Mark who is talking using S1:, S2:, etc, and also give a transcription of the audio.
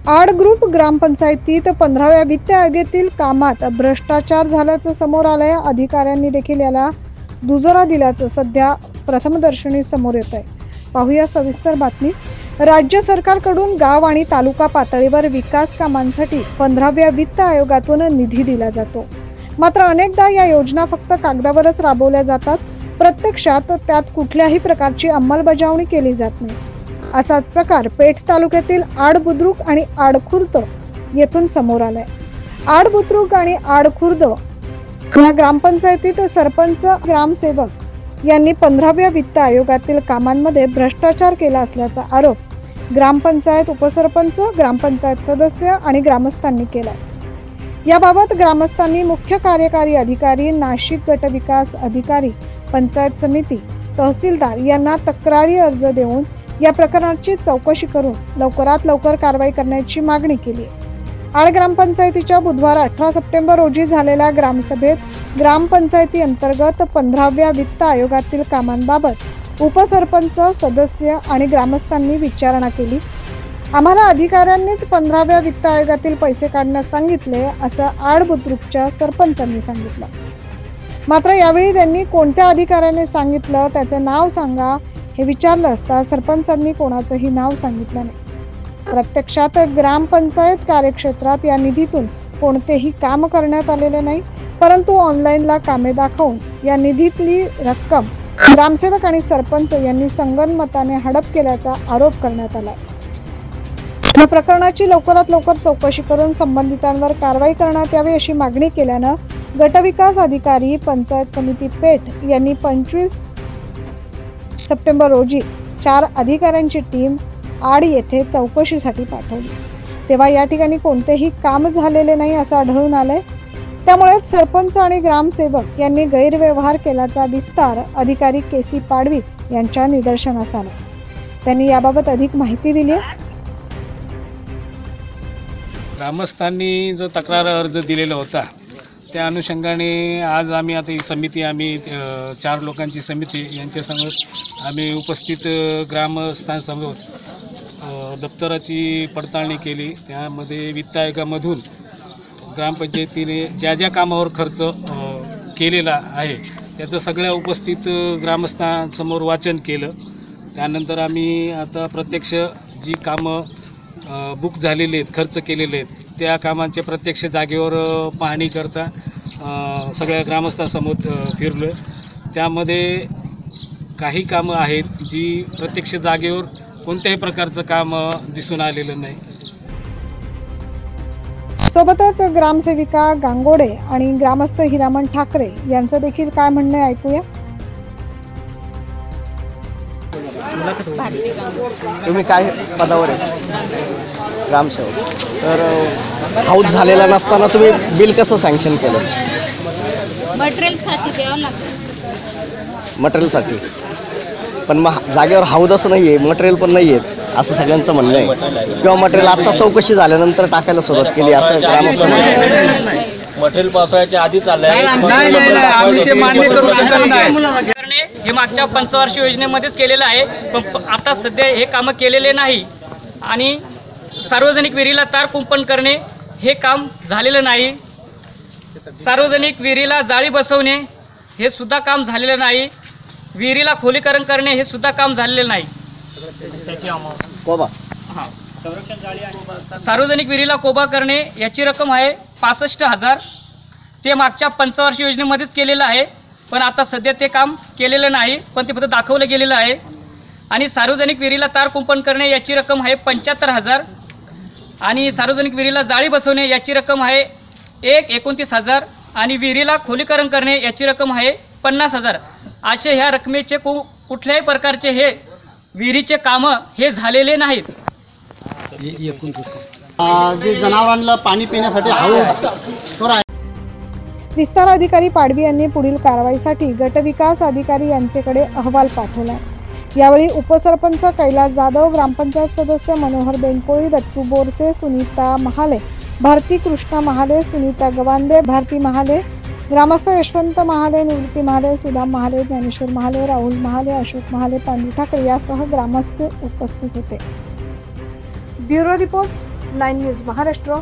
S1: आड ग्रुप ग्रामपंचायतीत 15व्या वित्त आयोगातील कामात भ्रष्टाचार झाल्याचं समोर आलंय। अधिकाऱ्यांनी देखील याला दुजोरा दिल्याचं सध्या प्रथमदर्शनी समोर येत आहे। पाहूया सविस्तर बातमी। राज्य सरकारकडून गाव आणि तालुका पातळीवर विकास कामांसाठी 15व्या वित्त आयोगातून निधी दिला जातो। मात्र अनेकदा या योजना फक्त कागदावरच राबवल्या जातात, प्रत्यक्षात त्यात कुठल्याही प्रकारची अंमलबजावणी केली जात नाही। असाच प्रकार पेठ तालुक्यातील आडबुद्रुक आणि आडखुर्द येथून समोर आलाय। आडबुद्रुक आणि आडखुर्द या ग्रामपंचायतीत सरपंच, ग्रामसेवक यांनी 15व्या वित्त आयोगातील कामांमध्ये भ्रष्टाचार केला असल्याचा आरोप ग्रामपंचायत उपसरपंच, ग्रामपंचायत सदस्य आणि ग्रामस्थांनी केलाय। याबाबत ग्रामस्थांनी मुख्य कार्यकारी अधिकारी, नाशिक गट विकास अधिकारी, पंचायत समिती, तहसीलदार यांना तक्रारी अर्ज देऊन या प्रकरणाची चौकशी करून लवकरात लवकर कारवाई करण्याची मागणी केली। आड ग्रामपंचायतीच्या बुधवार 18 सप्टेंबर रोजी झालेल्या ग्रामसभेत ग्रामपंचायती अंतर्गत 15व्या वित्त आयोगातील कामांबाबत उपसरपंच, सदस्य आणि ग्रामस्थांनी विचारणा केली। आम्हाला अधिकाऱ्यांनीच 15व्या वित्त आयोगातील पैसे काढण्यास सांगितले, असं आडबुद्रुकच्या सरपंचांनी सांगितलं। मात्र यावेळी त्यांनी कोणत्या अधिकाऱ्याने सांगितलं, त्याचे नाव सांगा हे विचारलं असता सरपंचांनी कोणाचंही नाव सांगितलं नाही। प्रत्यक्षात ग्रामपंचायत कार्यक्षेत्रात या निधीतून कोणतेही काम करण्यात आलेले नाही, परंतु ऑनलाईनला कामे दाखवून या निधीतली रक्कम ग्रामसेवक आणि सरपंच यांनी संगनमताने हडप केल्याचा आरोप करण्यात आलाय। या प्रकरणाची लवकरात लवकर चौकशी करून संबंधितांवर कारवाई करण्यात यावी अशी मागणी केल्यानं गटविकास अधिकारी, पंचायत समिती पेठ यांनी 25 सप्टेंबर रोजी 4 अधिकाऱ्यांची टीम आड येथे चौकशीसाठी पाठवली। तेव्हा या ठिकाणी कोणतेही काम झालेले नाही असं आढळून आलंय। त्यामुळे सरपंच आणि ग्रामसेवक यांनी गैरव्यवहार केल्याचा विस्तार अधिकारी केसी पाडवी यांच्या निदर्शनास आला। त्यांनी याबाबत अधिक माहिती दिली आहे।
S2: ग्रामस्थांनी जो तक्रार अर्ज दिलेला होता त्या अनुषंगाने आज आम्ही आता ही समिती, आम्ही 4 लोकांची समिती यांच्यासमोर आम्ही उपस्थित ग्रामस्थांसमोर दप्तराची पडताळणी केली। त्यामध्ये वित्त आयोगामधून ग्रामपंचायतीने ज्या ज्या कामावर खर्च केलेला आहे त्याचं सगळ्या उपस्थित ग्रामस्थांसमोर वाचन केलं। त्यानंतर आम्ही आता प्रत्यक्ष जी कामं बुक झालेले आहेत, खर्च केलेले आहेत, त्या कामांचे प्रत्यक्ष जागेवर पाहणी करता सगळ्या ग्रामस्थांसमोर फिरलो। त्यामध्ये काही कामं आहेत जी प्रत्यक्ष जागेवर कोणत्याही प्रकारचं काम दिसून आलेलं नाही।
S1: सोबतच ग्रामसेविका गांगोडे आणि ग्रामस्थ हिरामण ठाकरे यांचं देखील काय म्हणणं आहे ऐकूया।
S3: तुम्ही काय पदावर आहे? ग्रामसेवक। तर हाऊस झालेला नसताना तुम्ही बिल कसं सँक्शन केलं?
S4: मटेरियलसाठी द्यावं लागतं।
S3: मटेरियलसाठी, पण मग जागेवर हाऊस असं नाही आहे, मटेरियल पण नाही आहे असं सगळ्यांचं म्हणणं आहे। किंवा मटेरियल आता चौकशी झाल्यानंतर टाकायला सुरुवात केली असं ग्रामस्थ
S5: मटेरियल पावसाळ्याच्या आधी चाललंय।
S6: हे मागच्या पंचवार्षिक योजनेमध्येच केलेलं आहे, पण आता सध्या हे कामं केलेले नाही। आणि सार्वजनिक विहिरीला तार कुंपण करणे हे काम झालेलं नाही। सार्वजनिक विहिरीला जाळी बसवणे हे सुद्धा काम झालेलं नाही। विहिरीला खोलीकरण करणे हे सुद्धा काम झालेलं नाही। सार्वजनिक विहिरीला कोबा करणे याची रक्कम आहे 65,000। ते मागच्या पंचवार्षिक योजनेमध्येच केलेलं आहे, पण आता सध्या ते काम केलेलं नाही, पण ते फक्त दाखवलं गेलेलं आहे। आणि सार्वजनिक विहिरीला तार कुंपण करणे याची रक्कम आहे 75,000 आणि सार्वजनिक विहिरीला जाळी बसवणे याची रक्कम आहे 1,29,000 आणि विहिरीला खोलीकरण करणे याची रक्कम आहे 50,000। असे ह्या रकमेचे कुठल्याही प्रकारचे हे विहिरीचे कामं हे झालेले नाहीत।
S7: जनावरांना पाणी पिण्यासाठी हाऊस
S1: विस्तार अधिकारी पाडवी यांनी पुढील कारवाईसाठी गटविकास अधिकारी यांच्याकडे अहवाल पाठवला। यावेळी उपसरपंच कैलास जाधव, ग्रामपंचायत सदस्य मनोहर बेनकोळी, दत्तू बोरसे, सुनीता महाले, भारती कृष्णा महाले, सुनीता गवांदे, भारती महाले, ग्रामस्थ यशवंत महाले, निवृत्ती महाले, सुदाम महाले, ज्ञानेश्वर महाले, राहुल महाले, अशोक महाले, पांडू ठाकरे यासह ग्रामस्थ उपस्थित होते। Bureau report 9 news Maharashtra